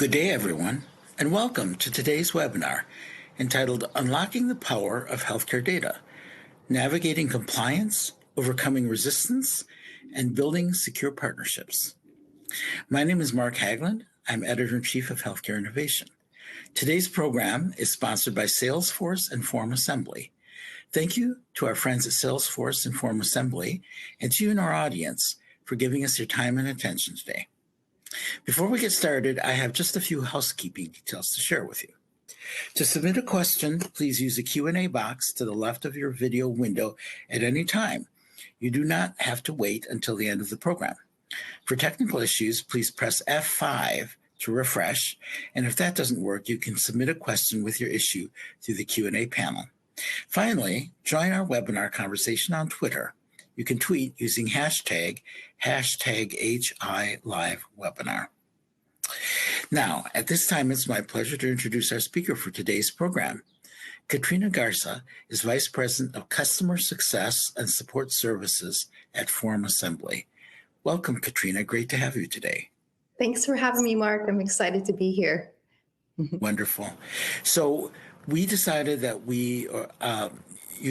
Good day, everyone, and welcome to today's webinar entitled Unlocking the Power of Healthcare Data, Navigating Compliance, Overcoming Resistance, and Building Secure Partnerships. My name is Mark Haglund. I'm Editor-in-Chief of Healthcare Innovation. Today's program is sponsored by Salesforce and FormAssembly. Thank you to our friends at Salesforce and FormAssembly, and to you in our audience for giving us your time and attention today. Before we get started, I have just a few housekeeping details to share with you. To submit a question, please use the Q&A box to the left of your video window at any time. You do not have to wait until the end of the program. For technical issues, please press F5 to refresh, and if that doesn't work, you can submit a question with your issue through the Q&A panel. Finally, join our webinar conversation on Twitter. You can tweet using hashtag HILiveWebinar. Now, at this time, it's my pleasure to introduce our speaker for today's program. Katrina Garza is Vice President of Customer Success and Support Services at FormAssembly. Welcome, Katrina. Great to have you today. Thanks for having me, Mark. I'm excited to be here. Wonderful. So we decided that you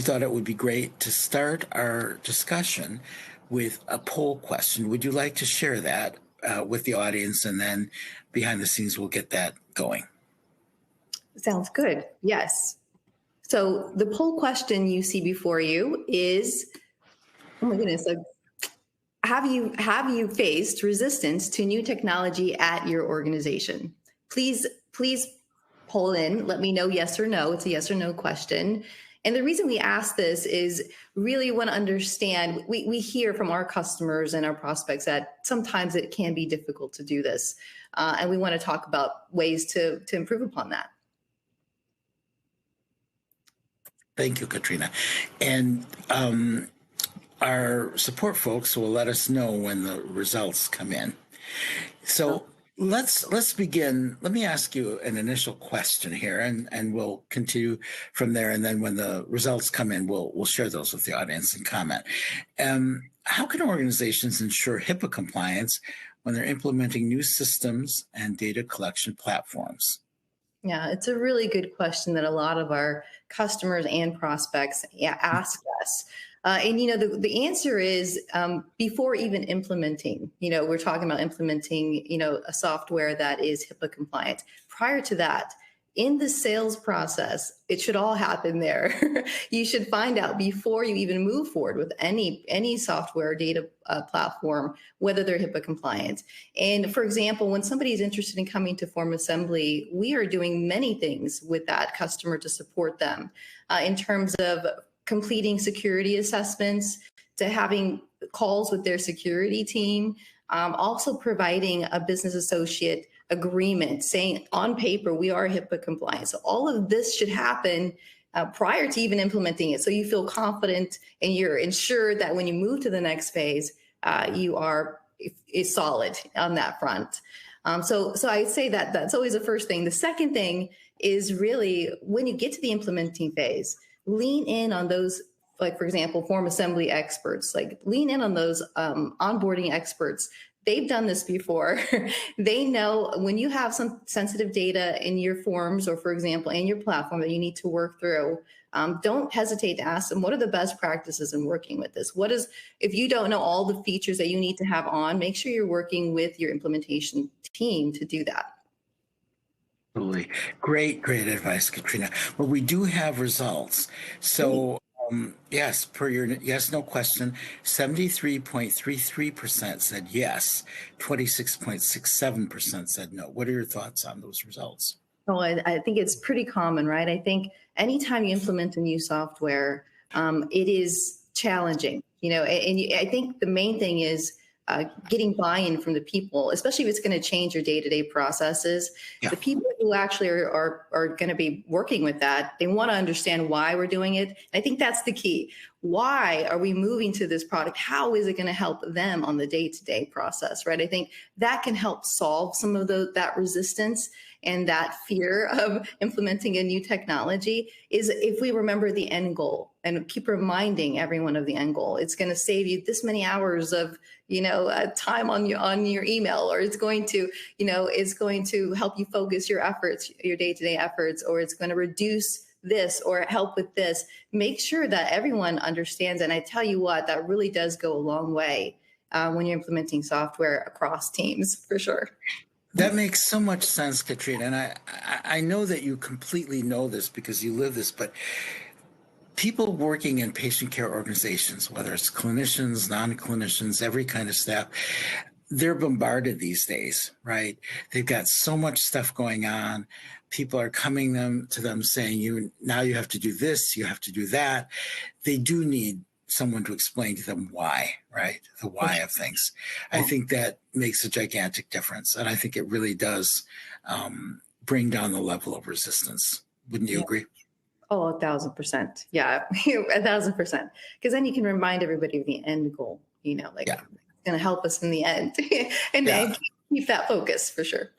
thought it would be great to start our discussion with a poll question. Would you like to share that with the audience, and then behind the scenes we'll get that going? Sounds good. Yes. So the poll question you see before you is, oh my goodness, have you faced resistance to new technology at your organization? Please poll in. Let me know yes or no. It's a yes or no question. And the reason we ask this is really want to understand, we hear from our customers and our prospects that sometimes it can be difficult to do this. And we want to talk about ways to improve upon that. Thank you, Katrina. And our support folks will let us know when the results come in. So let's begin. Let me ask you an initial question here, and we'll continue from there. And then when the results come in, we'll share those with the audience and comment. How can organizations ensure HIPAA compliance when they're implementing new systems and data collection platforms? Yeah, it's a really good question that a lot of our customers and prospects ask us. And, the answer is before even implementing, we're talking about implementing, a software that is HIPAA compliant. Prior to that, in the sales process, it should all happen there. You should find out before you even move forward with any software data platform, whether they're HIPAA compliant. And for example, when somebody is interested in coming to FormAssembly, we are doing many things with that customer to support them in terms of completing security assessments, to having calls with their security team, also providing a business associate agreement saying on paper we are HIPAA compliant. So all of this should happen prior to even implementing it, so you feel confident and you're ensured that when you move to the next phase, you are solid on that front. So I'd say that that's always the first thing. The second thing is really when you get to the implementing phase, lean in on those, like, for example, FormAssembly experts, lean in on those onboarding experts. They've done this before. They know when you have some sensitive data in your forms or, for example, in your platform that you need to work through, don't hesitate to ask them, what are the best practices in working with this? If you don't know all the features that you need to have on, make sure you're working with your implementation team to do that. Absolutely. Great advice, Katrina. Well, we do have results. So yes, per your yes, no question, 73.33% said yes, 26.67% said no. What are your thoughts on those results? Oh, I think it's pretty common, right? I think anytime you implement a new software, it is challenging, I think the main thing is getting buy-in from the people, especially if it's going to change your day-to-day processes. Yeah. The people who actually are going to be working with that, they want to understand why we're doing it. And I think that's the key. Why are we moving to this product? How is it going to help them on the day-to-day process, right? I think that can help solve some of that resistance and that fear of implementing a new technology, is if we remember the end goal and keep reminding everyone of the end goal. It's going to save you this many hours of, time on your email, or it's going to help you focus your efforts, your day-to-day efforts, or it's going to reduce this or help with this. Make sure that everyone understands. And I tell you what, that really does go a long way when you're implementing software across teams, for sure. That makes so much sense, Katrina. And I know that you completely know this because you live this, but people working in patient care organizations, whether it's clinicians, non-clinicians, every kind of staff, they're bombarded these days, right? They've got so much stuff going on. People are coming to them saying, now you have to do this, you have to do that. They do need someone to explain to them why, right? The why of things. I think that makes a gigantic difference. And I think it really does bring down the level of resistance. Wouldn't you agree? Oh, 1,000%. Yeah, 1,000%. Because then you can remind everybody of the end goal, it's going to help us in the end and keep that focus, for sure.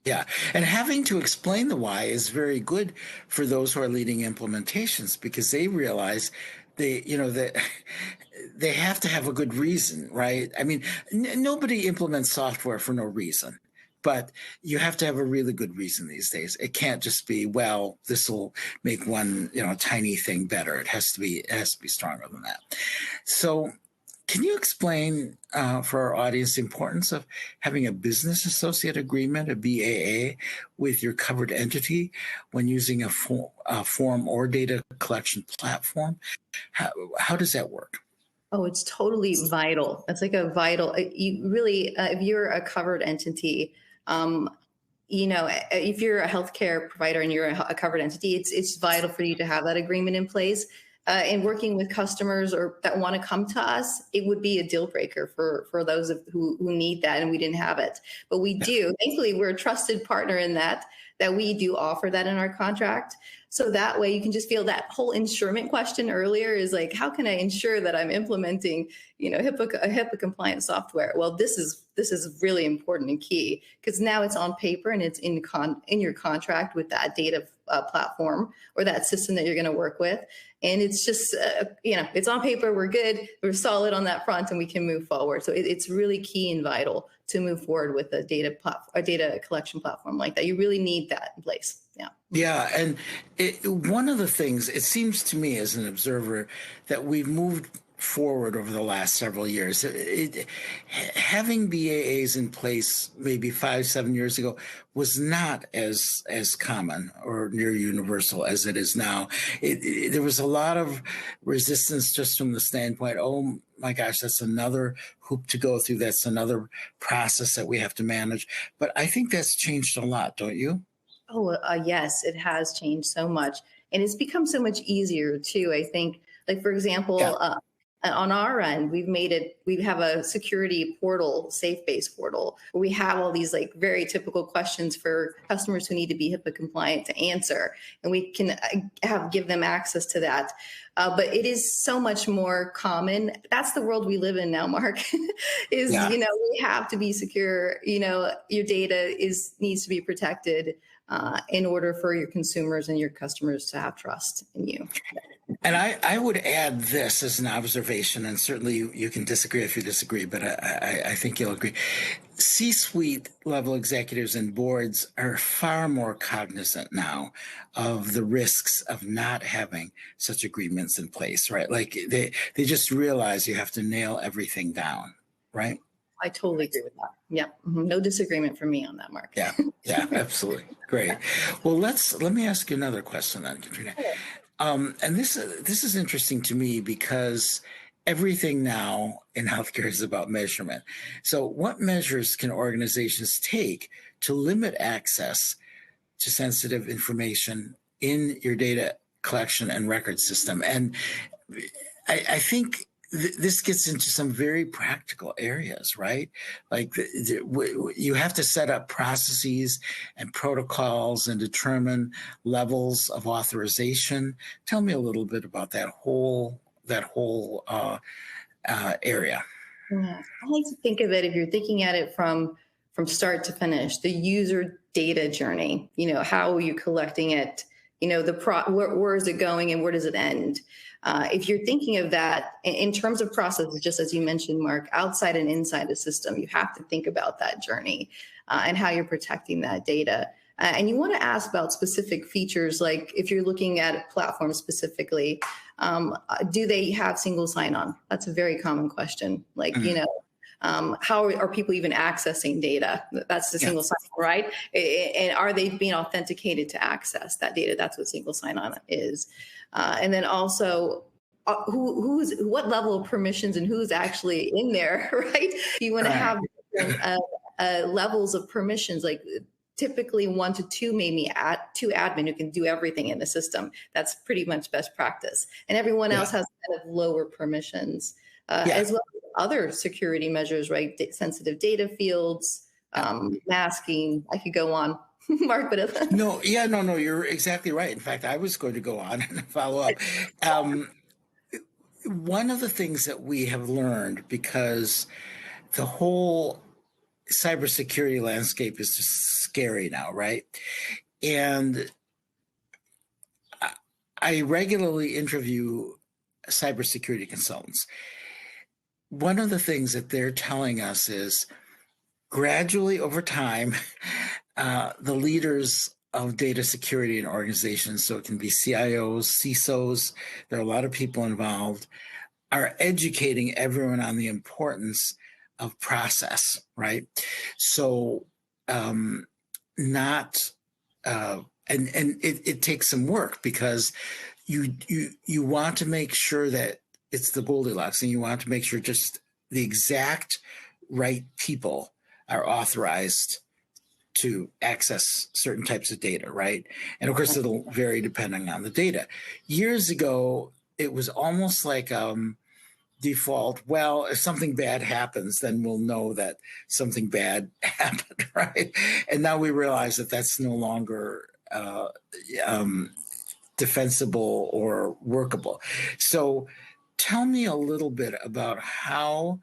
Yeah. And having to explain the why is very good for those who are leading implementations, because they realize that they have to have a good reason, right? I mean, nobody implements software for no reason, but you have to have a really good reason these days. It can't just be, well, this will make one, tiny thing better. It has to be stronger than that. So can you explain for our audience the importance of having a business associate agreement, a BAA, with your covered entity when using a form or data collection platform? How does that work? Oh, it's totally vital. It's like a vital, you really, if you're a covered entity, if you're a healthcare provider and you're a covered entity, it's vital for you to have that agreement in place. And working with customers or that want to come to us, it would be a deal breaker for those who need that, and we didn't have it. But we do. Thankfully, we're a trusted partner in that we do offer that in our contract. So that way you can just feel that whole insurement question earlier is like, how can I ensure that I'm implementing, HIPAA compliant software? Well, this is really important and key, because now it's on paper and it's in your contract with that data platform or that system that you're going to work with. And it's just, it's on paper, we're good, we're solid on that front, and we can move forward. So it's really key and vital to move forward with a data collection platform like that. You really need that in place. Yeah. Yeah. And one of the things, it seems to me as an observer, that we've moved forward over the last several years. Having BAAs in place maybe 5-7 years ago was not as common or near universal as it is now. There was a lot of resistance just from the standpoint, oh my gosh, that's another hoop to go through. That's another process that we have to manage. But I think that's changed a lot, don't you? Oh, yes, it has changed so much. And it's become so much easier too. I think, like, for example, on our end, we have a security portal, safe-based portal, where we have all these like very typical questions for customers who need to be HIPAA compliant to answer. And we can give them access to that. But it is so much more common. That's the world we live in now, Mark, we have to be secure. Your data needs to be protected in order for your consumers and your customers to have trust in you. And I would add this as an observation, and certainly you can disagree if you disagree, but I think you'll agree. C-suite level executives and boards are far more cognizant now of the risks of not having such agreements in place, right? Like they just realize you have to nail everything down, right? I totally agree with that. Yeah. Mm-hmm. No disagreement from me on that, Mark. Yeah, absolutely. Great. Well, let me ask you another question then, Katrina. And this is interesting to me because everything now in healthcare is about measurement. So what measures can organizations take to limit access to sensitive information in your data collection and record system? And I think this gets into some very practical areas, right? Like you have to set up processes and protocols and determine levels of authorization. Tell me a little bit about that whole area. Yeah. I like to think of it, if you're thinking at it from start to finish, the user data journey. How are you collecting it? Where is it going and where does it end? If you're thinking of that in terms of processes, just as you mentioned, Mark, outside and inside the system, you have to think about that journey and how you're protecting that data. And you want to ask about specific features, like if you're looking at platforms specifically, do they have single sign-on? That's a very common question. Like, how are people even accessing data? That's the single sign-on, right? And are they being authenticated to access that data? That's what single sign-on is. And then also, what level of permissions and who's actually in there, right? You want to have different levels of permissions, like typically 1 to 2, maybe two admin who can do everything in the system. That's pretty much best practice. And everyone else has kind of lower permissions, as well as other security measures, right? Sensitive data fields, masking. I could go on. Mark, but No, you're exactly right. In fact, I was going to go on and follow up. One of the things that we have learned, because the whole cybersecurity landscape is just scary now, right? And I regularly interview cybersecurity consultants. One of the things that they're telling us is gradually over time, the leaders of data security in organizations, so it can be CIOs, CISOs, there are a lot of people involved, are educating everyone on the importance of process, right? So it takes some work, because you want to make sure that it's the Goldilocks, and you want to make sure just the exact right people are authorized to access certain types of data, right? And of course, it'll vary depending on the data. Years ago, it was almost like default, well, if something bad happens, then we'll know that something bad happened, right? And now we realize that that's no longer defensible or workable. So tell me a little bit about how,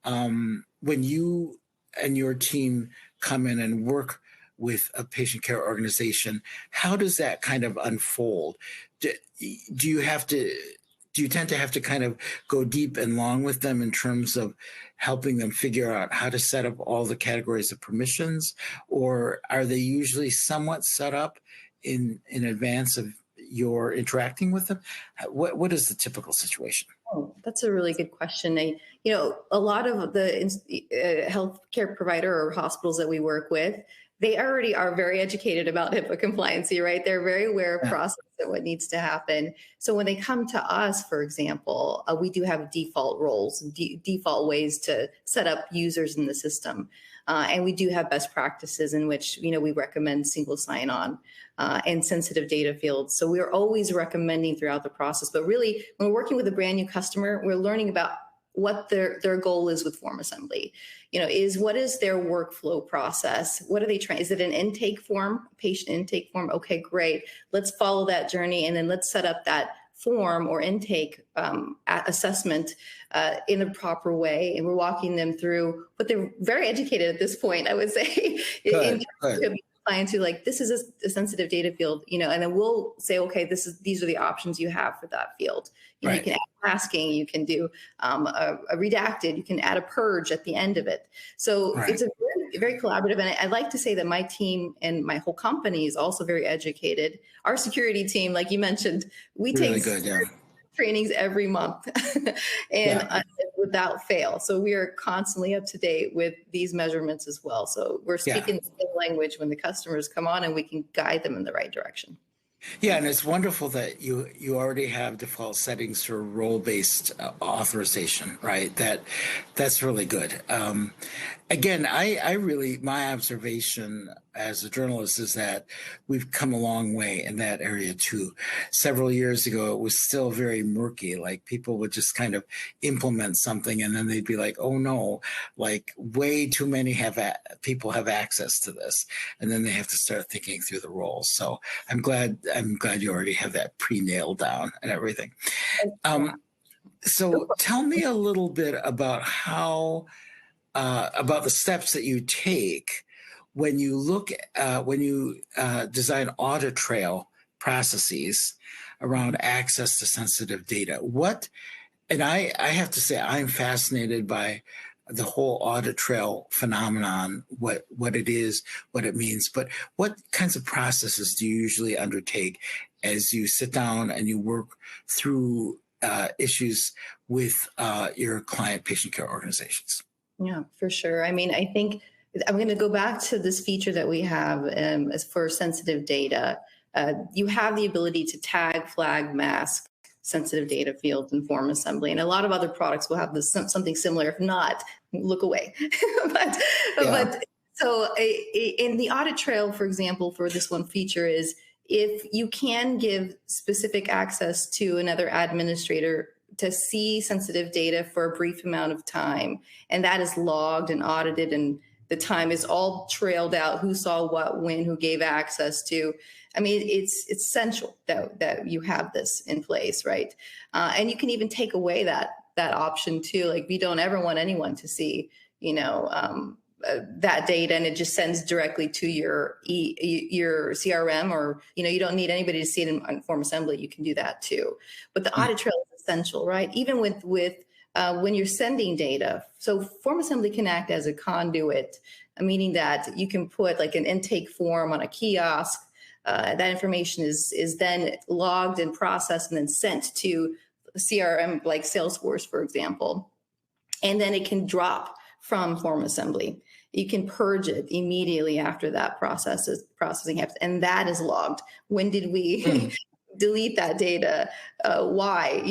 when you and your team come in and work with a patient care organization, how does that kind of unfold? Do you tend to have to kind of go deep and long with them in terms of helping them figure out how to set up all the categories of permissions, or are they usually somewhat set up in advance of your interacting with them? What is the typical situation? Oh, that's a really good question. A lot of the healthcare provider or hospitals that we work with, they already are very educated about HIPAA compliancy, right? They're very aware of process and what needs to happen. So when they come to us, for example, we do have default roles, default ways to set up users in the system. And we do have best practices in which, we recommend single sign-on and sensitive data fields. So we're always recommending throughout the process. But really, when we're working with a brand new customer, we're learning about what their goal is with FormAssembly. What is their workflow process? What are they trying? Is it an intake form, patient intake form? Okay, great. Let's follow that journey, and then let's set up that form or intake assessment in a proper way. And we're walking them through, but they're very educated at this point, I would say, in terms of clients who, like, this is a sensitive data field, and then we'll say, okay, these are the options you have for that field. You can add masking, you can do a redacted, you can add a purge at the end of it. So it's a very, very collaborative. And I'd like to say that my team and my whole company is also very educated. Our security team, like you mentioned, we take trainings every month and without fail. So we are constantly up to date with these measurements as well. So we're speaking the same language when the customers come on, and we can guide them in the right direction. Yeah, and it's wonderful that you already have default settings for role-based authorization, right? That That's really good. Again, I really, my observation as a journalist is that we've come a long way in that area too. Several years ago, it was still very murky. Like people would just kind of implement something and then they'd be like, oh no, like way too many people have access to this. And then they have to start thinking through the roles. So I'm glad you already have that pre-nailed down and everything. Yeah. So tell me a little bit about how about the steps that you take when you look when you design audit trail processes around access to sensitive data. I have to say I'm fascinated by the whole audit trail phenomenon, what it is, what it means, but what kinds of processes do you usually undertake as you sit down and you work through issues with your client patient care organizations? Yeah, for sure. I mean, I think I'm going to go back to this feature that we have as for sensitive data. You have the ability to tag, flag, mask sensitive data fields in FormAssembly, and a lot of other products will have this something similar. If not, look away. but Yeah. but so in the audit trail, for example, for this one feature is if you can give specific access to another administrator to see sensitive data for a brief amount of time, and that is logged and audited, and the time is all trailed out, who saw what, when, who gave access to. I mean, it's essential that you have this in place, right? And you can even take away that option too. Like we don't ever want anyone to see, that data, and it just sends directly to your CRM, or you don't need anybody to see it in FormAssembly. You can do that too. But the audit trail is essential, right? Even with when you're sending data. So FormAssembly can act as a conduit, meaning that you can put like an intake form on a kiosk. That information is then logged and processed and then sent to CRM like Salesforce, for example, and then it can drop from FormAssembly. You can purge it immediately after that processing happens, and that is logged. When did we delete that data? Why?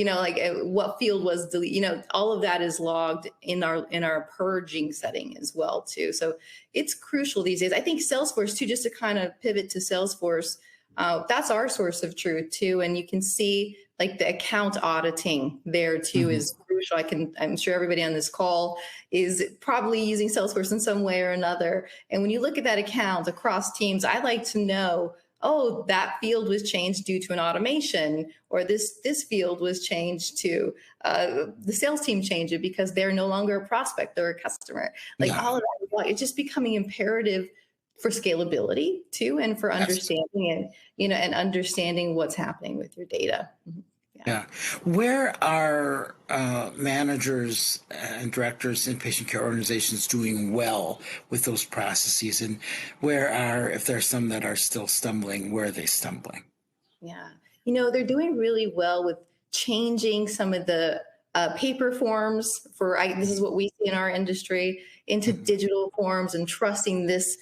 What field was deleted? All of that is logged in our purging setting as well too. So it's crucial these days. I think Salesforce too, just to kind of pivot to Salesforce, that's our source of truth too, and you can see like the account auditing there too is crucial. I'm sure everybody on this call is probably using Salesforce in some way or another. And when you look at that account across teams, I like to know, oh, that field was changed due to an automation, or this field was changed to the sales team changed it because they're no longer a prospect, they're a customer. All of that, it's just becoming imperative for scalability too, and for understanding and understanding what's happening with your data. Yeah. Where are managers and directors in patient care organizations doing well with those processes? And if there are some that are still stumbling, where are they stumbling? Yeah. They're doing really well with changing some of the paper forms this is what we see in our industry, into digital forms, and trusting this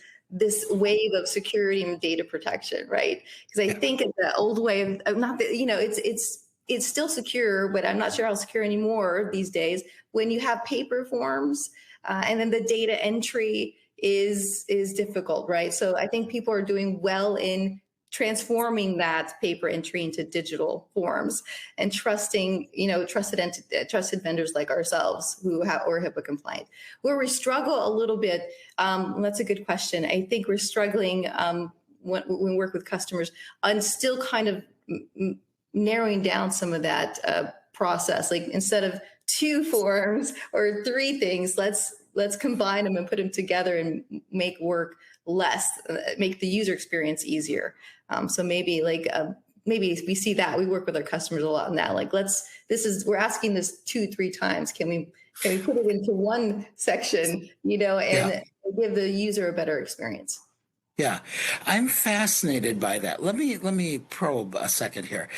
wave of security and data protection, right? Because I think in the old way of not that, it's still secure, but I'm not sure how secure anymore these days when you have paper forms and then the data entry is difficult, right? So I think people are doing well in transforming that paper entry into digital forms and trusting, trusted vendors like ourselves who are HIPAA compliant. Where we struggle a little bit, that's a good question. I think we're struggling when we work with customers on still kind of narrowing down some of that process. Like instead of 2 forms or 3 things, let's combine them and put them together and make the user experience easier. So maybe maybe we see that we work with our customers a lot on that. Like we're asking this 2-3 times. Can we put it into one section, and give the user a better experience? Yeah, I'm fascinated by that. Let me probe a second here.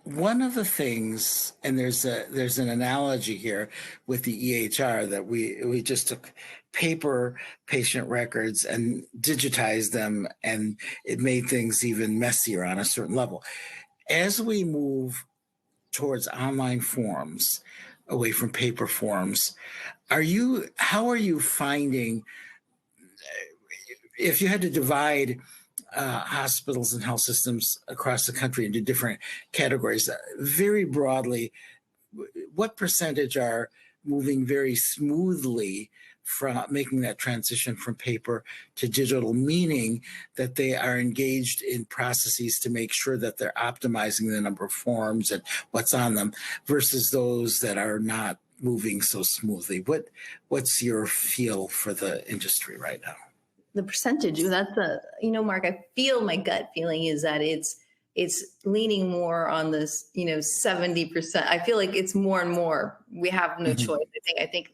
One of the things, and there's an analogy here with the EHR, that we just took paper patient records and digitized them, and it made things even messier on a certain level. As we move towards online forms, away from paper forms. How are you finding, if you had to divide hospitals and health systems across the country into different categories, very broadly, what percentage are moving very smoothly from making that transition from paper to digital, meaning that they are engaged in processes to make sure that they're optimizing the number of forms and what's on them, versus those that are not moving so smoothly? What's your feel for the industry right now? The percentage, that's Mark, I feel, my gut feeling is that it's leaning more on this, 70%. I feel like it's more and more. We have no Mhm. choice. I think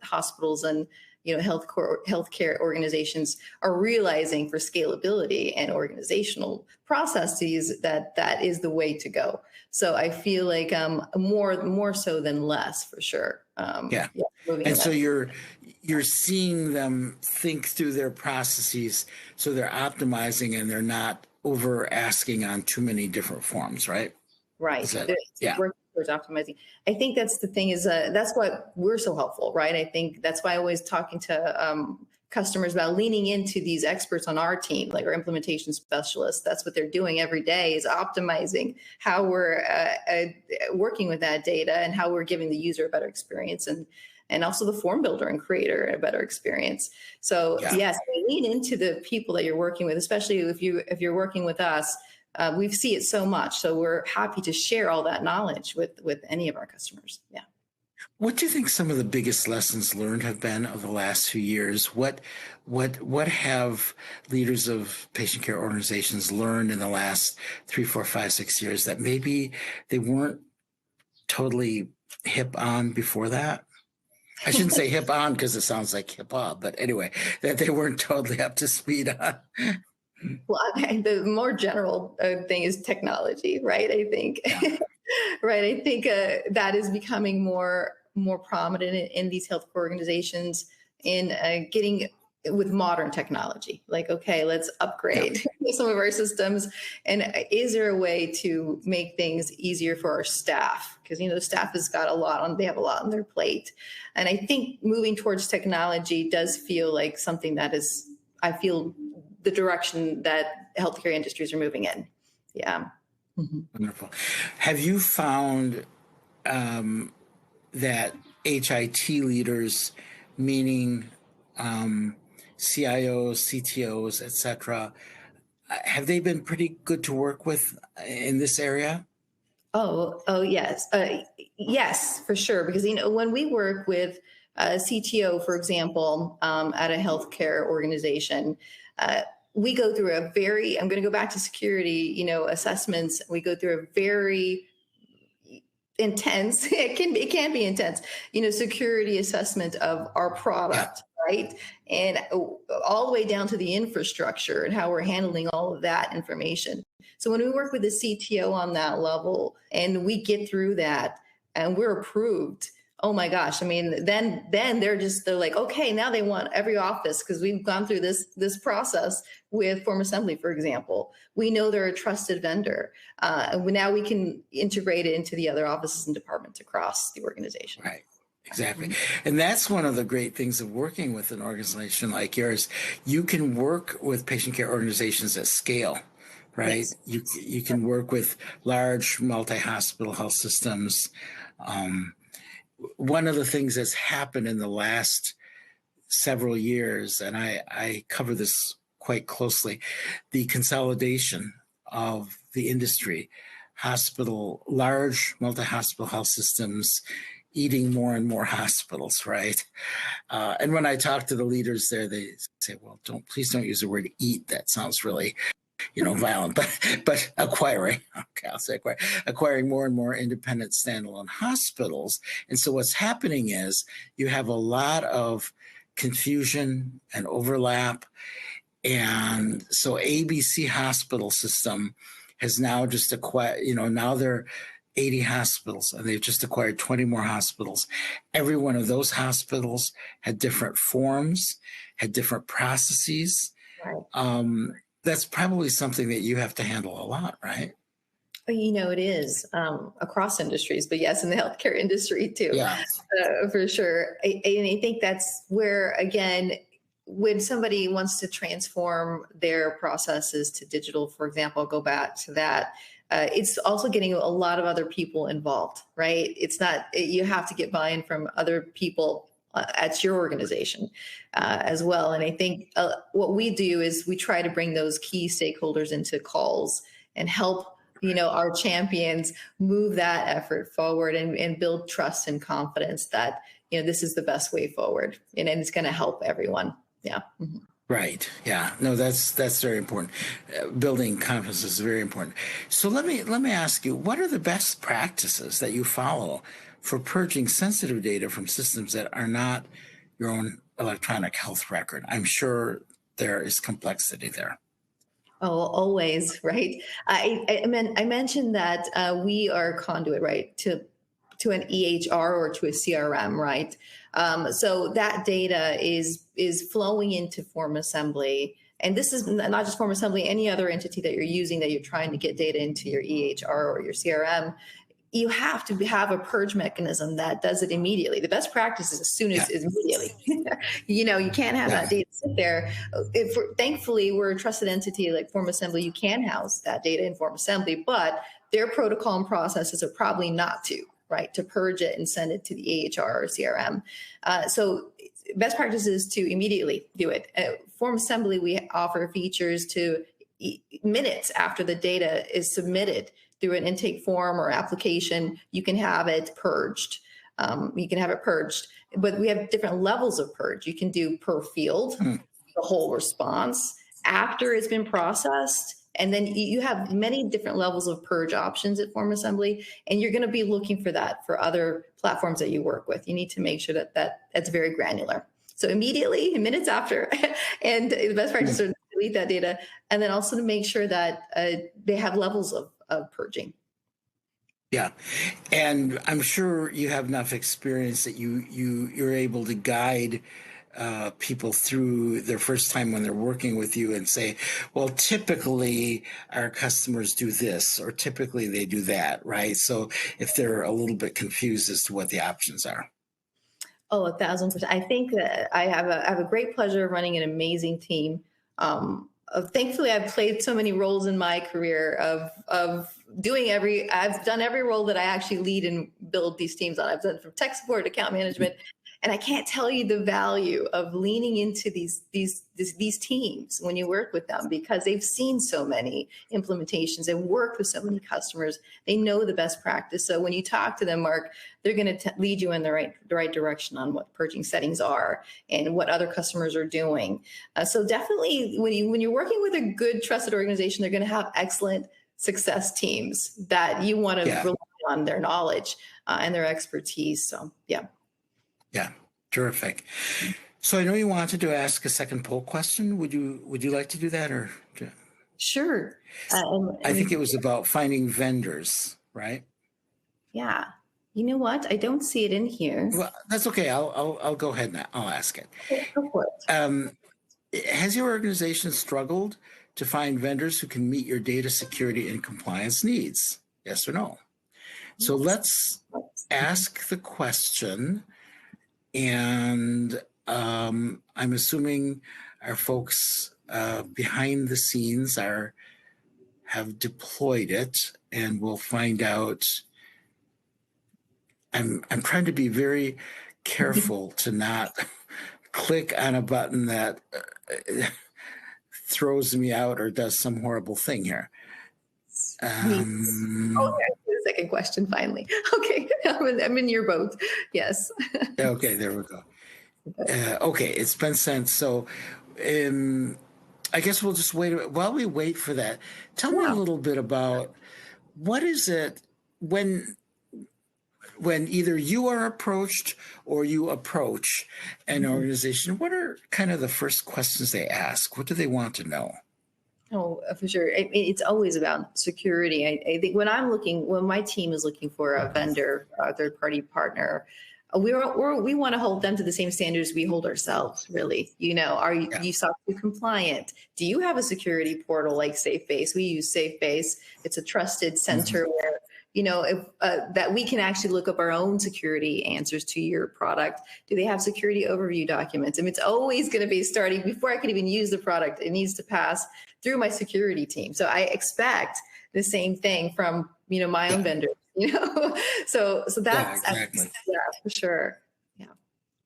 hospitals and healthcare organizations are realizing, for scalability and organizational processes, that is the way to go. So I feel like more so than less, for sure. Yeah. Yeah, moving And in so that. you're seeing them think through their processes, so they're optimizing and they're not over asking on too many different forms, right? Is Right. that, It's yeah. working towards optimizing. I think that's the thing, is that's why we're so helpful, right? I think that's why I always talking to customers about leaning into these experts on our team, like our implementation specialists. That's what they're doing every day, is optimizing how we're working with that data and how we're giving the user a better experience, and also the form builder and creator a better experience. So Yeah. yes, we lean into the people that you're working with, especially if you're working with us. We see it so much, so we're happy to share all that knowledge with any of our customers. Yeah. What do you think some of the biggest lessons learned have been of the last few years? What have leaders of patient care organizations learned in the last 3, 4, 5, 6 years that maybe they weren't totally hip on before that? I shouldn't say hip on because it sounds like hip hop, but anyway, that they weren't totally up to speed on. Well, the more general thing is technology, right? I think, Yeah. right. I think that is becoming more prominent in these health organizations, in getting with modern technology. Like, okay, let's Yeah. upgrade some of our systems. And is there a way to make things easier for our staff? Because staff has got they have a lot on their plate. And I think moving towards technology does feel like something that is, I feel, the direction that healthcare industries are moving in. Yeah. Mhm. Wonderful. Have you found that HIT leaders, meaning CIOs, CTOs, etc., have they been pretty good to work with in this area? Oh, yes. Yes, for sure. Because, when we work with a CTO, for example, at a healthcare organization, we go through I'm going to go back to security, assessments. We go through a very intense, it can be intense, security assessment of our Yeah. product, right? And all the way down to the infrastructure and how we're handling all of that information. So when we work with the CTO on that level and we get through that and we're approved, oh my gosh, I mean, then they're like, okay, now they want every office, because we've gone through this process with FormAssembly, for example. We know they're a trusted vendor. And now we can integrate it into the other offices and departments across the organization. Right. Exactly. And that's one of the great things of working with an organization like yours. You can work with patient care organizations at scale, right? Yes. You can work with large multi-hospital health systems. One of the things that's happened in the last several years, and I cover this quite closely, the consolidation of the industry, large multi-hospital health systems eating more and more hospitals, right? And when I talk to the leaders there, they say, well, please don't use the word eat. That sounds really, violent, but acquiring, okay, I'll say acquiring more and more independent standalone hospitals. And so what's happening is you have a lot of confusion and overlap. And so ABC Hospital System has now just acquired, now they're 80 hospitals and they've just acquired 20 more hospitals. Every one of those hospitals had different forms, had different processes. Right. That's probably something that you have to handle a lot, right? It is across industries, but yes, in the healthcare industry too, Yeah. for sure. And I think that's where, again, when somebody wants to transform their processes to digital, for example, I'll go back to that. It's also getting a lot of other people involved, right? It's not, you have to get buy-in from other people at your organization as well. And I think what we do is we try to bring those key stakeholders into calls and help our champions move that effort forward and build trust and confidence that this is the best way forward, and it's going to help everyone. Yeah. Mhm. Right. Yeah. No, that's very important. Building confidence is very important. So let me ask you, what are the best practices that you follow for purging sensitive data from systems that are not your own electronic health record? I'm sure there is complexity there. Oh, always, right? I mentioned that we are conduit, right, to an EHR or to a CRM, right? So that data is flowing into FormAssembly, and this is not just FormAssembly. Any other entity that you're using that you're trying to get data into your EHR or your CRM, you have to have a purge mechanism that does it immediately. The best practice is as soon Yeah. as is immediately. You can't have Yeah. that data sit there. Thankfully, we're a trusted entity like FormAssembly. You can house that data in FormAssembly, but their protocol and processes are probably not to purge it and send it to the AHR or CRM. So best practice is to immediately do it. FormAssembly, we offer features to minutes after the data is submitted through an intake form or application, you can have it purged. But we have different levels of purge. You can do per field, the whole response after it's been processed. And then you have many different levels of purge options at FormAssembly, and you're going to be looking for that for other platforms that you work with. You need to make sure that's very granular. So immediately, minutes after, and the best practice is to delete that data, and then also to make sure that they have levels of purging. Yeah, and I'm sure you have enough experience that you're able to guide people through their first time when they're working with you and say, well, typically our customers do this, or typically they do that, right? So if they're a little bit confused as to what the options are. Oh, 1,000%. I think that I have a great pleasure of running an amazing team. Thankfully, I've played so many roles in my career of doing I've done every role that I actually lead and build these teams on. I've done from tech support, account management, and I can't tell you the value of leaning into these teams when you work with them, because they've seen so many implementations and worked with so many customers. They know the best practice. So when you talk to them, Mark, they're going to lead you in the right direction on what purging settings are and what other customers are doing. So definitely, when you're working with a good, trusted organization, they're going to have excellent success teams that you want to rely on their knowledge and their expertise. So yeah. Yeah, terrific. So I know you wanted to ask a second poll question. Would you like to do that, or? Sure. I think it was about finding vendors, right? Yeah. You know what? I don't see it in here. Well, that's okay. I'll go ahead and I'll ask it. Okay, go for it. Has your organization struggled to find vendors who can meet your data security and compliance needs? Yes or no? So let's ask the question. And I'm assuming our folks behind the scenes have deployed it, and we'll find out. I'm trying to be very careful to not click on a button that throws me out or does some horrible thing here. The second question finally. Okay, I'm in your boat. Yes. Okay, there we go. Okay, it's been sent. So I guess we'll just wait. While we wait for that, tell me a little bit about what is it when either you are approached or you approach an organization, what are kind of the first questions they ask? What do they want to know? Oh, for sure. It's always about security. I think when my team is looking for a vendor, a third-party partner, we want to hold them to the same standards we hold ourselves, really. Are Yeah. you SOC 2 compliant? Do you have a security portal like SafeBase? We use SafeBase. It's a trusted center where, if, that we can actually look up our own security answers to your product. Do they have security overview documents? I mean, it's always going to be starting before I could even use the product. It needs to pass through my security team. So I expect the same thing from, my own vendors. So that's Exactly. yeah, for sure. Yeah,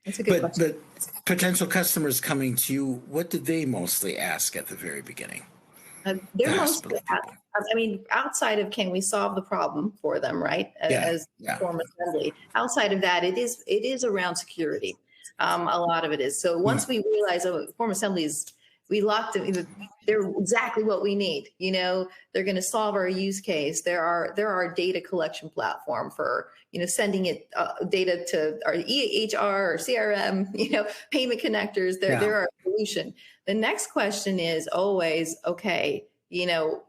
that's a good question. But potential customers coming to you, what did they mostly ask at the very beginning? The They're mostly, hospital people. I mean, outside of can we solve the problem for them, right? Yeah. As Yeah. FormAssembly. Outside of that, it is around security. A lot of it is. So once we realize FormAssembly is, we locked them. They're exactly what we need. They're going to solve our use case. They're our data collection platform for sending it data to our EHR or CRM. Payment connectors. They're our solution. The next question is always, okay, are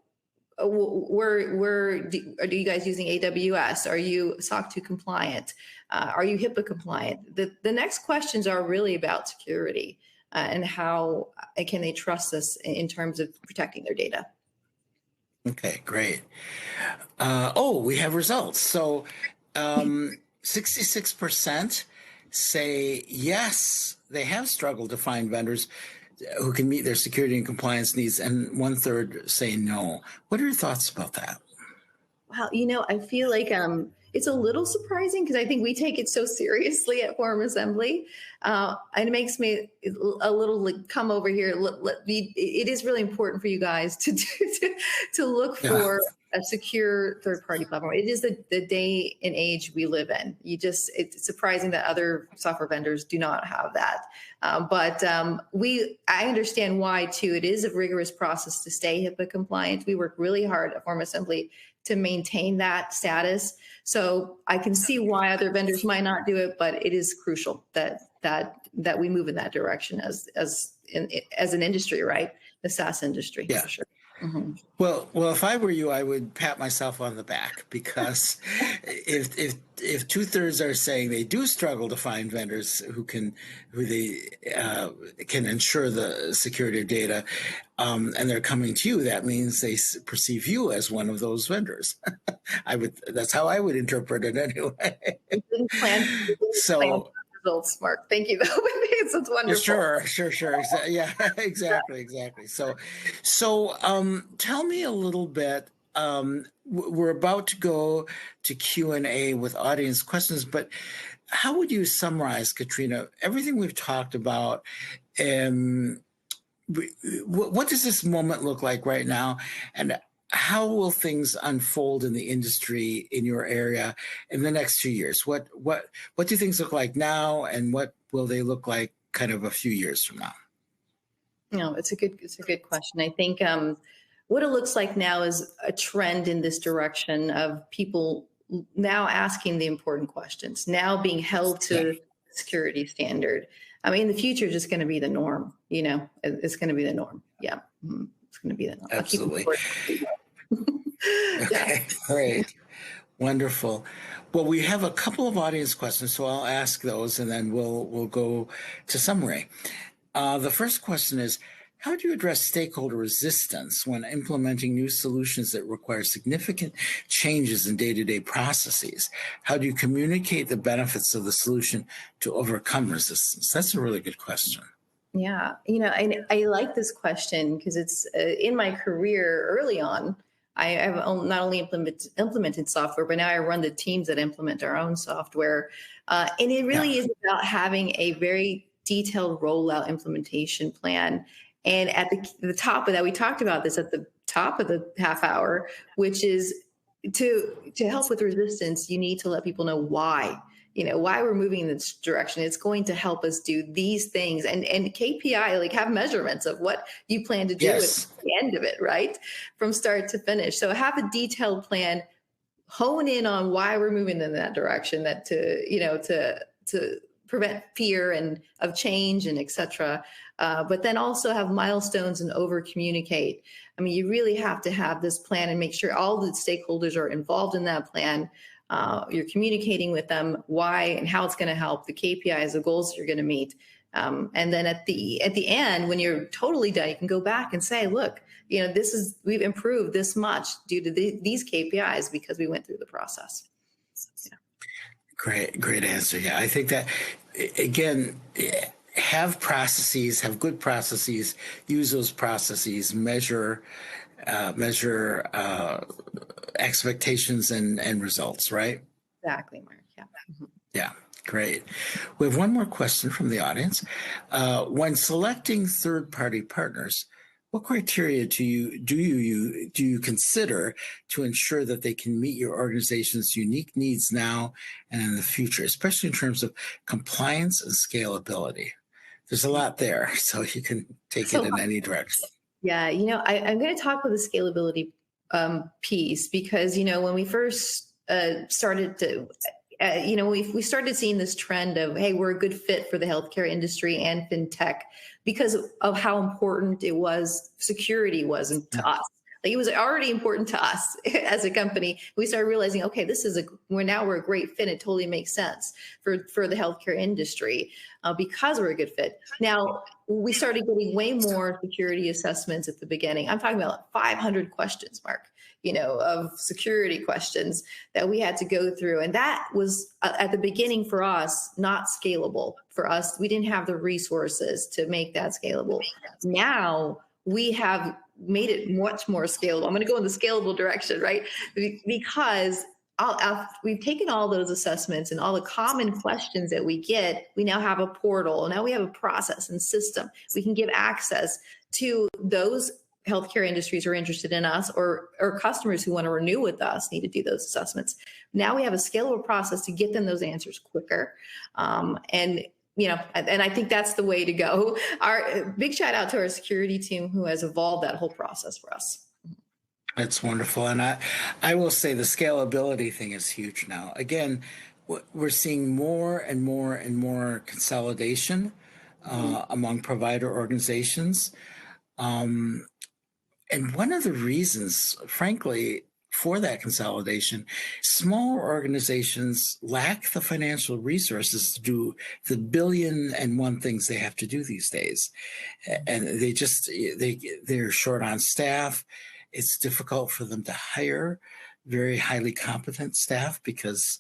you guys using AWS? Are you SOC 2 compliant? Are you HIPAA compliant? The next questions are really about security and how can they trust us in terms of protecting their data. Okay, great. We have results. So 66% say yes, they have struggled to find vendors who can meet their security and compliance needs, and 1/3 say no. What are your thoughts about that? Wow, I feel like it's a little surprising because I think we take it so seriously at FormAssembly, and it makes me a little like come over here. It is really important for you guys to look for a secure third-party platform. It is the day and age we live in. It's surprising that other software vendors do not have that. But I understand why too. It is a rigorous process to stay HIPAA compliant. We work really hard at FormAssembly to maintain that status. So I can see why other vendors might not do it, but it is crucial that we move in that direction as an industry, right? The SaaS industry, for sure. Mm-hmm. Well, if I were you, I would pat myself on the back because if 2/3 are saying they do struggle to find vendors who can ensure the security of data, and they're coming to you, that means they perceive you as one of those vendors. That's how I would interpret it anyway. Didn't plan So. Results, Mark. Thank you, though. It's wonderful. Sure. Yeah, exactly. So, tell me a little bit. We're about to go to Q&A with audience questions, but how would you summarize, Katrina, everything we've talked about? What does this moment look like right now, and how will things unfold in the industry in your area in the next 2 years? What do things look like now, and what will they look like kind of a few years from now? It's a good question. I think what it looks like now is a trend in this direction of people now asking the important questions, now being held to the security standard. I mean, the future is just going to be the norm. It's going to be the norm. Yeah, it's going to be the norm. Absolutely. Okay, great. Wonderful. Well, we have a couple of audience questions, so I'll ask those and then we'll go to summary. The first question is, how do you address stakeholder resistance when implementing new solutions that require significant changes in day-to-day processes? How do you communicate the benefits of the solution to overcome resistance? That's a really good question. Yeah, I like this question because it's in my career early on. I have not only implemented software, but now I run the teams that implement our own software. And it really is about having a very detailed rollout implementation plan. And at the top of that, we talked about this at the top of the half hour, which is to help with resistance, you need to let people know why. Why we're moving in this direction. It's going to help us do these things and KPI, like have measurements of what you plan to do at the end of it, right? From start to finish. So have a detailed plan, hone in on why we're moving in that direction, that to prevent fear and of change and et cetera. But then also have milestones and over communicate. I mean, you really have to have this plan and make sure all the stakeholders are involved in that plan. You're communicating with them why and how it's going to help, the KPIs, the goals that you're going to meet. And then at the end, when you're totally done, you can go back and say, look, we've improved this much due to these KPIs because we went through the process. Yeah. Great answer. Yeah, I think that, again, have good processes, use those processes, measure expectations and results, right? Exactly, Mark. Yeah. Mm-hmm. Yeah, great. We have one more question from the audience. When selecting third-party partners, what criteria do you consider to ensure that they can meet your organization's unique needs now and in the future, especially in terms of compliance and scalability? There's a lot there, so you can take it in any direction. Yeah, I'm going to talk with the scalability piece because, when we first started to, we started seeing this trend of, hey, we're a good fit for the healthcare industry and fintech because of how important security was to us. Like, it was already important to us as a company. We started realizing, okay, we're a great fit. It totally makes sense for the healthcare industry because we're a good fit. Now, we started getting way more security assessments at the beginning. I'm talking about 500 questions, Mark, of security questions that we had to go through. And that was at the beginning for us, not scalable for us. We didn't have the resources to make that scalable. Now we have made it much more scalable. I'm going to go in the scalable direction, right? Because we've taken all those assessments and all the common questions that we get. We now have a portal. Now we have a process and system. We can give access to those healthcare industries who are interested in us, or customers who want to renew with us need to do those assessments. Now we have a scalable process to get them those answers quicker. And I think that's the way to go. Our big shout out to our security team who has evolved that whole process for us. That's wonderful. And I will say the scalability thing is huge now. Again, we're seeing more and more and more consolidation among provider organizations. And one of the reasons, frankly, for that consolidation, smaller organizations lack the financial resources to do the billion and one things they have to do these days. And they're short on staff. It's difficult for them to hire very highly competent staff because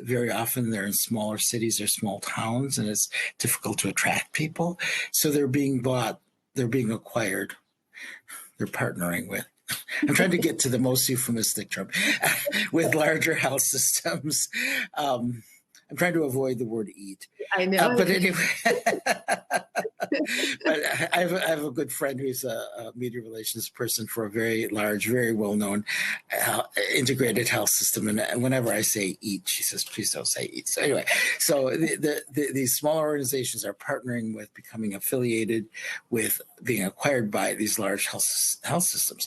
very often they're in smaller cities or small towns, and it's difficult to attract people. So they're being acquired, they're partnering with. I'm trying to get to the most euphemistic term with larger health systems. I'm trying to avoid the word eat. I know. But anyway, but I have a good friend who's a media relations person for a very large, very well-known integrated health system. And whenever I say eat, she says, please don't say eat. So anyway, these smaller organizations are partnering with, becoming affiliated with, being acquired by these large health systems.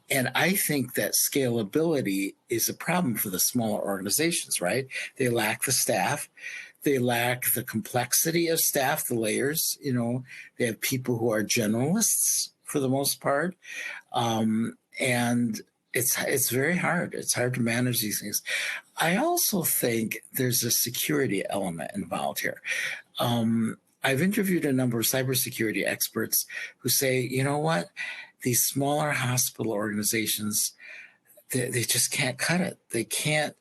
And I think that scalability is a problem for the smaller organizations, right? They lack the staff. They lack the complexity of staff, the layers. They have people who are generalists for the most part. And it's very hard. It's hard to manage these things. I also think there's a security element involved here. I've interviewed a number of cybersecurity experts who say, you know what, these smaller hospital organizations, they just can't cut it. They can't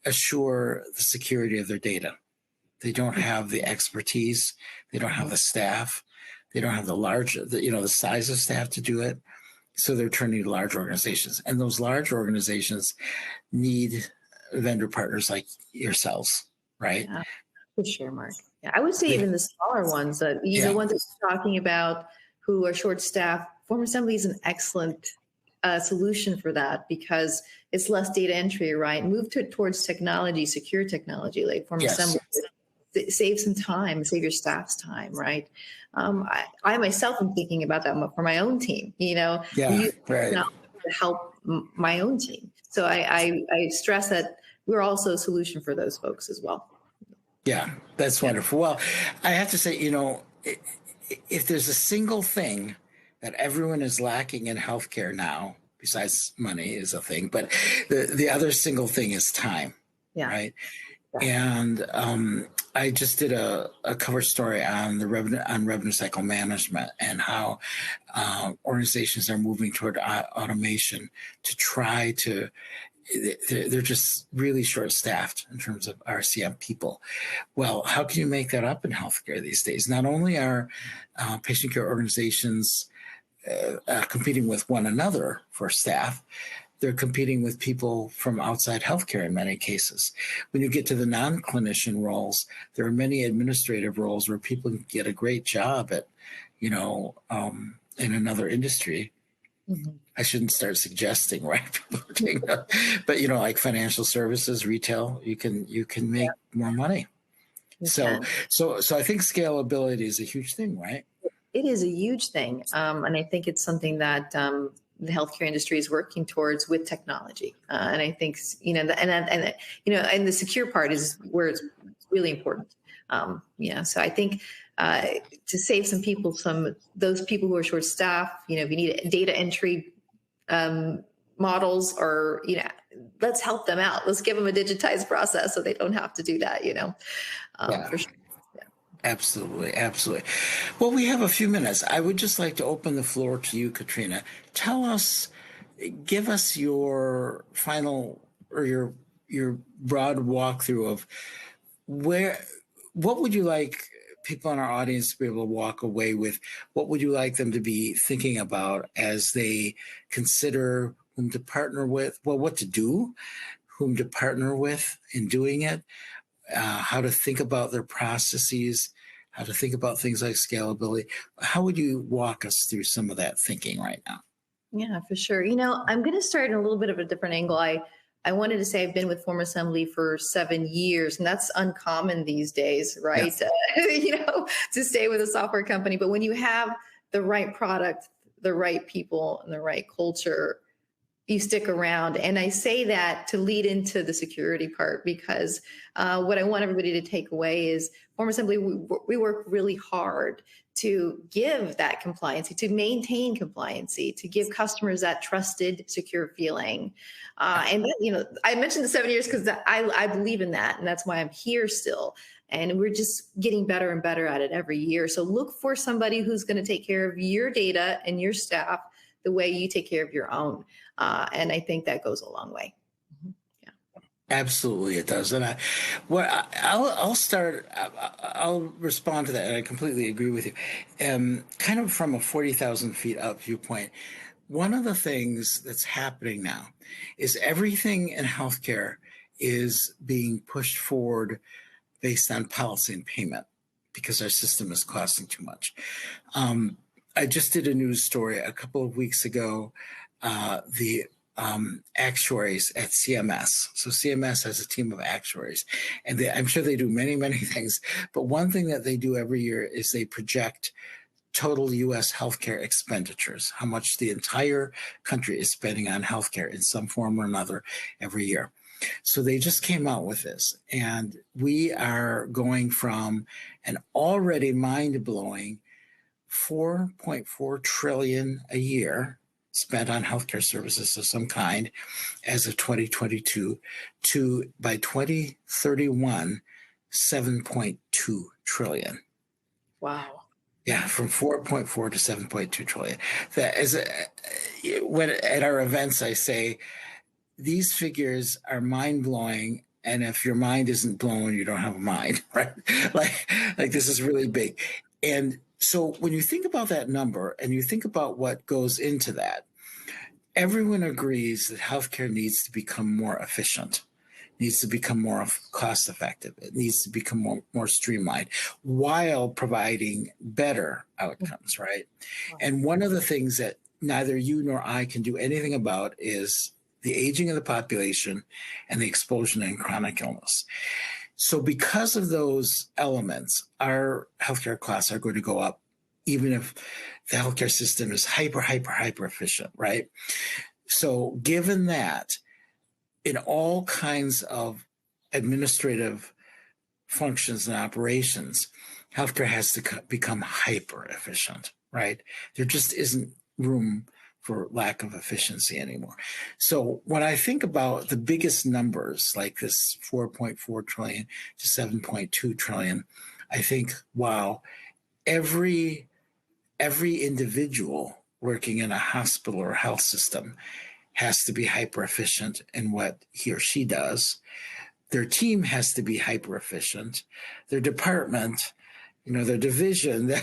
assure the security of their data. They don't have the expertise. They don't have the staff. They don't have the size of staff to do it. So they're turning to large organizations. And those large organizations need vendor partners like yourselves, right? Yeah, for sure, Mark. Yeah, I would say even the smaller ones, the ones that you're talking about who are short-staffed, FormAssembly is an excellent solution for that because it's less data entry, right? Move towards technology, secure technology like FormAssembly. Yes. Save some time, save your staff's time, right? I myself am thinking about that for my own team, right. To help my own team. So I stress that we're also a solution for those folks as well. Yeah, that's wonderful. Well, I have to say, if there's a single thing that everyone is lacking in healthcare now, besides money is a thing, but the other single thing is time. Yeah. right? Yeah. And I just did a cover story on the revenue cycle management and how organizations are moving toward automation to try to. They're just really short-staffed in terms of RCM people. Well, how can you make that up in healthcare these days? Not only are patient care organizations competing with one another for staff, they're competing with people from outside healthcare in many cases. When you get to the non-clinician roles, there are many administrative roles where people can get a great job at, in another industry. Mm-hmm. I shouldn't start suggesting, right? People are doing that. But like financial services, retail, you can make more money. You So can. so I think scalability is a huge thing, right? It is a huge thing. And I think it's something that the healthcare industry is working towards with technology. And I think, and the secure part is where it's really important. So I think to save some people, those people who are short staffed, if you need data entry models, or, let's help them out. Let's give them a digitized process so they don't have to do that, Yeah. for sure. Absolutely, absolutely. Well, we have a few minutes. I would just like to open the floor to you, Katrina. Give us your final or your broad walkthrough of what would you like people in our audience to be able to walk away with? What would you like them to be thinking about as they consider whom to partner with? Well, what to do, whom to partner with in doing it, how to think about their processes, how to think about things like scalability. How would you walk us through some of that thinking right now? Yeah, for sure. I'm going to start in a little bit of a different angle. I wanted to say I've been with FormAssembly for 7 years, and that's uncommon these days, right? Yeah. To stay with a software company. But when you have the right product, the right people, and the right culture, you stick around. And I say that to lead into the security part, because what I want everybody to take away is FormAssembly, we work really hard to give that compliancy, to maintain compliancy, to give customers that trusted, secure feeling. I mentioned the 7 years because I believe in that, and that's why I'm here still. And we're just getting better and better at it every year. So look for somebody who's going to take care of your data and your staff the way you take care of your own. And I think that goes a long way. Yeah. Absolutely, it does. And I'll start. I'll respond to that, and I completely agree with you. Kind of from a 40,000 feet up viewpoint, one of the things that's happening now is everything in healthcare is being pushed forward based on policy and payment because our system is costing too much. I just did a news story a couple of weeks ago. The actuaries at CMS. So CMS has a team of actuaries, and I'm sure they do many, many things. But one thing that they do every year is they project total U.S. healthcare expenditures, how much the entire country is spending on healthcare in some form or another every year. So they just came out with this, and we are going from an already mind-blowing 4.4 trillion a year spent on healthcare services of some kind as of 2022 to, by 2031, 7.2 trillion. Wow. Yeah, from 4.4 to 7.2 trillion. That is when at our events I say these figures are mind-blowing, and if your mind isn't blown, you don't have a mind, right? like this is really big. And so when you think about that number and you think about what goes into that, everyone agrees that healthcare needs to become more efficient, needs to become more cost effective. It needs to become more streamlined while providing better outcomes, right? And one of the things that neither you nor I can do anything about is the aging of the population and the explosion in chronic illness. So because of those elements, our healthcare costs are going to go up, even if the healthcare system is hyper efficient, right? So given that, in all kinds of administrative functions and operations, healthcare has to become hyper efficient, right? There just isn't room for lack of efficiency anymore. So when I think about the biggest numbers like this 4.4 trillion to 7.2 trillion, I think, wow, every individual working in a hospital or health system has to be hyper efficient in what he or she does. Their team has to be hyper efficient. Their department, their division,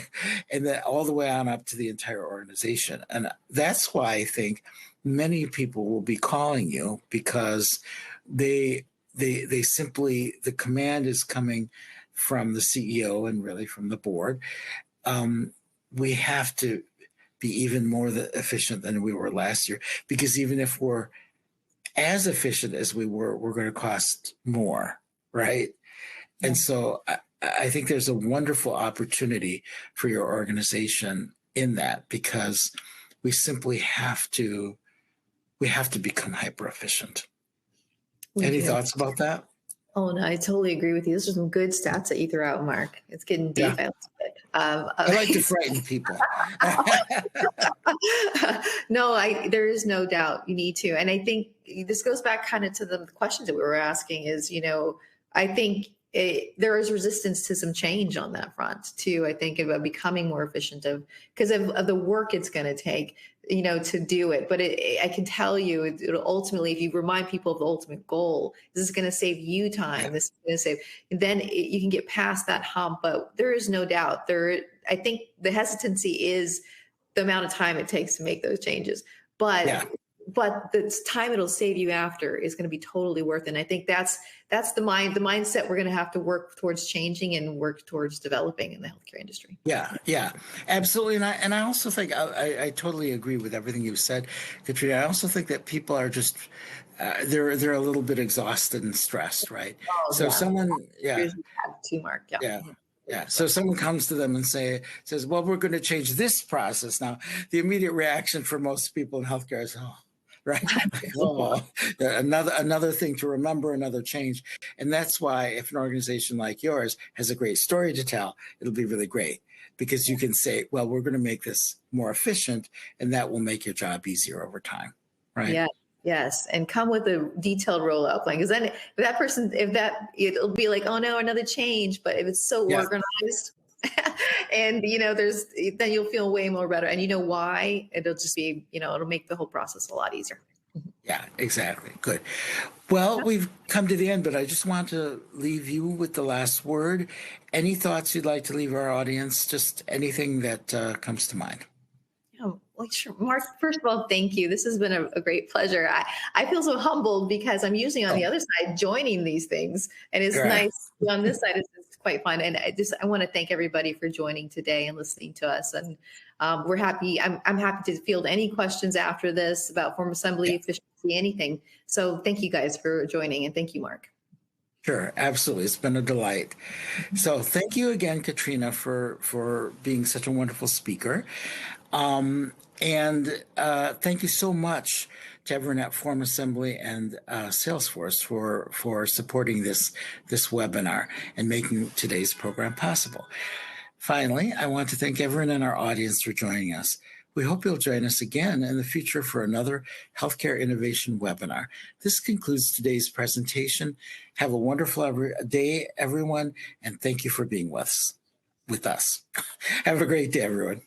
and then all the way on up to the entire organization. And that's why I think many people will be calling you, because they simply, the command is coming from the CEO and really from the board. We have to be even more efficient than we were last year, because even if we're as efficient as we were, we're going to cost more, right? Yeah. And so I think there's a wonderful opportunity for your organization in that, because we simply have to become hyper efficient. Any thoughts about that? Oh, no, I totally agree with you. Those are some good stats that you threw out, Mark. It's getting deep. Yeah. I like to frighten people. No, there is no doubt you need to. And I think this goes back kind of to the questions that we were asking is, I think there is resistance to some change on that front too. I think about becoming more efficient because of the work it's going to take, to do it. But I can tell you, it'll ultimately, if you remind people of the ultimate goal, this is going to save you time. Yeah. This is going to save, then you can get past that hump. But there is no doubt I think the hesitancy is the amount of time it takes to make those changes. But yeah. But the time it'll save you after is going to be totally worth it. And I think that's the mindset we're going to have to work towards changing and work towards developing in the healthcare industry. Yeah, absolutely. And I also think I totally agree with everything you said, Katrina. I also think that people are just they're a little bit exhausted and stressed, right? Oh, so yeah. someone, yeah, too, Mark. Yeah. Yeah. So someone comes to them and says, well, we're going to change this process. Now, the immediate reaction for most people in healthcare is, oh, right. Like, oh, another thing to remember, another change. And that's why if an organization like yours has a great story to tell, it'll be really great, because you can say, well, we're going to make this more efficient, and that will make your job easier over time. Right. Yeah. Yes. And come with a detailed rollout plan. Because then it'll be like, oh no, another change. But if it's so organized, and then you'll feel way more better. And you know why? It'll just be, it'll make the whole process a lot easier. Yeah, exactly. Good. Well, we've come to the end, but I just want to leave you with the last word. Any thoughts you'd like to leave our audience? Just anything that comes to mind. Well, sure. Mark, first of all, thank you. This has been a great pleasure. I feel so humbled because I'm usually on the other side joining these things, and it's nice to be on this side. It's quite fun. And I want to thank everybody for joining today and listening to us. And we're happy. I'm happy to field any questions after this about FormAssembly, efficiency, anything. So thank you guys for joining, and thank you, Mark. Sure, absolutely. It's been a delight. So thank you again, Katrina, for being such a wonderful speaker. And thank you so much to everyone at FormAssembly and Salesforce for supporting this webinar and making today's program possible. Finally, I want to thank everyone in our audience for joining us. We hope you'll join us again in the future for another healthcare innovation webinar. This concludes today's presentation. Have a wonderful day, everyone, and thank you for being with us. Have a great day, everyone.